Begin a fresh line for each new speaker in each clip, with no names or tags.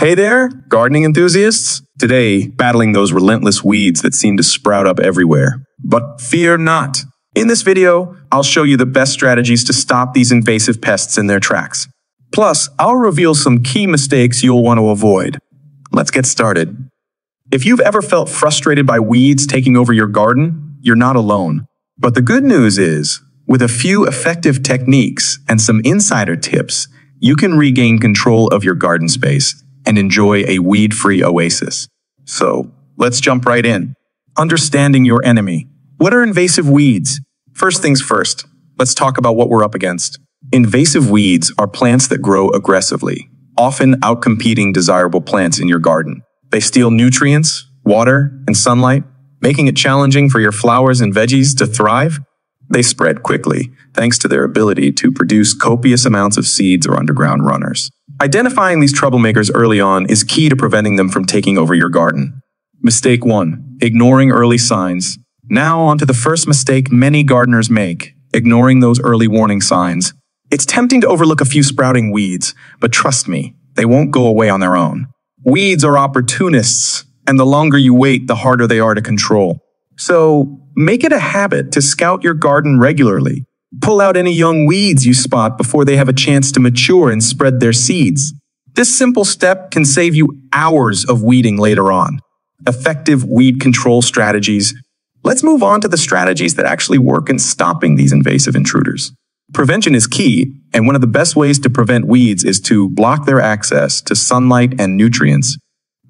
Hey there, gardening enthusiasts. Today, battling those relentless weeds that seem to sprout up everywhere. But fear not. In this video, I'll show you the best strategies to stop these invasive pests in their tracks. Plus, I'll reveal some key mistakes you'll want to avoid. Let's get started. If you've ever felt frustrated by weeds taking over your garden, you're not alone. But the good news is, with a few effective techniques and some insider tips, you can regain control of your garden space and enjoy a weed-free oasis. So, let's jump right in. Understanding your enemy. What are invasive weeds? First things first, let's talk about what we're up against. Invasive weeds are plants that grow aggressively, often outcompeting desirable plants in your garden. They steal nutrients, water, and sunlight, making it challenging for your flowers and veggies to thrive. They spread quickly, thanks to their ability to produce copious amounts of seeds or underground runners. Identifying these troublemakers early on is key to preventing them from taking over your garden. Mistake 1. Ignoring early signs. Now on to the first mistake many gardeners make, ignoring those early warning signs. It's tempting to overlook a few sprouting weeds, but trust me, they won't go away on their own. Weeds are opportunists, and the longer you wait, the harder they are to control. So, make it a habit to scout your garden regularly. Pull out any young weeds you spot before they have a chance to mature and spread their seeds. This simple step can save you hours of weeding later on. Effective weed control strategies. Let's move on to the strategies that actually work in stopping these invasive intruders. Prevention is key, and one of the best ways to prevent weeds is to block their access to sunlight and nutrients.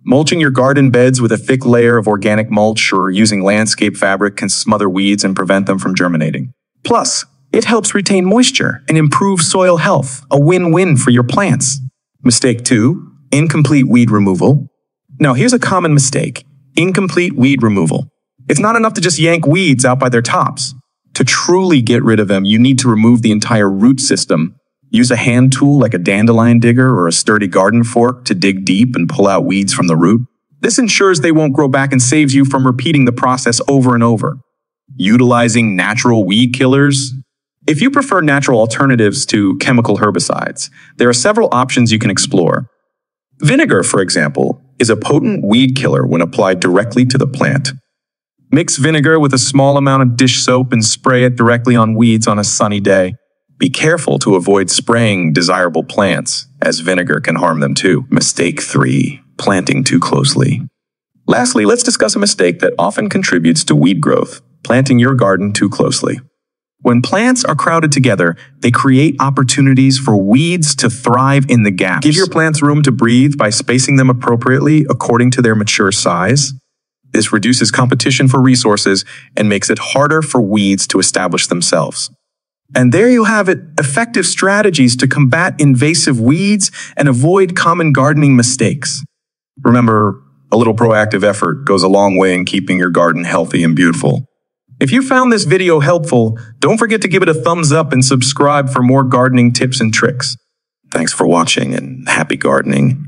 Mulching your garden beds with a thick layer of organic mulch or using landscape fabric can smother weeds and prevent them from germinating. Plus, it helps retain moisture and improve soil health, a win-win for your plants. Mistake 2, incomplete weed removal. Now here's a common mistake, incomplete weed removal. It's not enough to just yank weeds out by their tops. To truly get rid of them, you need to remove the entire root system. Use a hand tool like a dandelion digger or a sturdy garden fork to dig deep and pull out weeds from the root. This ensures they won't grow back and saves you from repeating the process over and over. Utilizing natural weed killers. If you prefer natural alternatives to chemical herbicides, there are several options you can explore. Vinegar, for example, is a potent weed killer when applied directly to the plant. Mix vinegar with a small amount of dish soap and spray it directly on weeds on a sunny day. Be careful to avoid spraying desirable plants, as vinegar can harm them too. Mistake 3. Planting too closely. Lastly, let's discuss a mistake that often contributes to weed growth, planting your garden too closely. When plants are crowded together, they create opportunities for weeds to thrive in the gaps. Give your plants room to breathe by spacing them appropriately according to their mature size. This reduces competition for resources and makes it harder for weeds to establish themselves. And there you have it, effective strategies to combat invasive weeds and avoid common gardening mistakes. Remember, a little proactive effort goes a long way in keeping your garden healthy and beautiful. If you found this video helpful, don't forget to give it a thumbs up and subscribe for more gardening tips and tricks. Thanks for watching and happy gardening.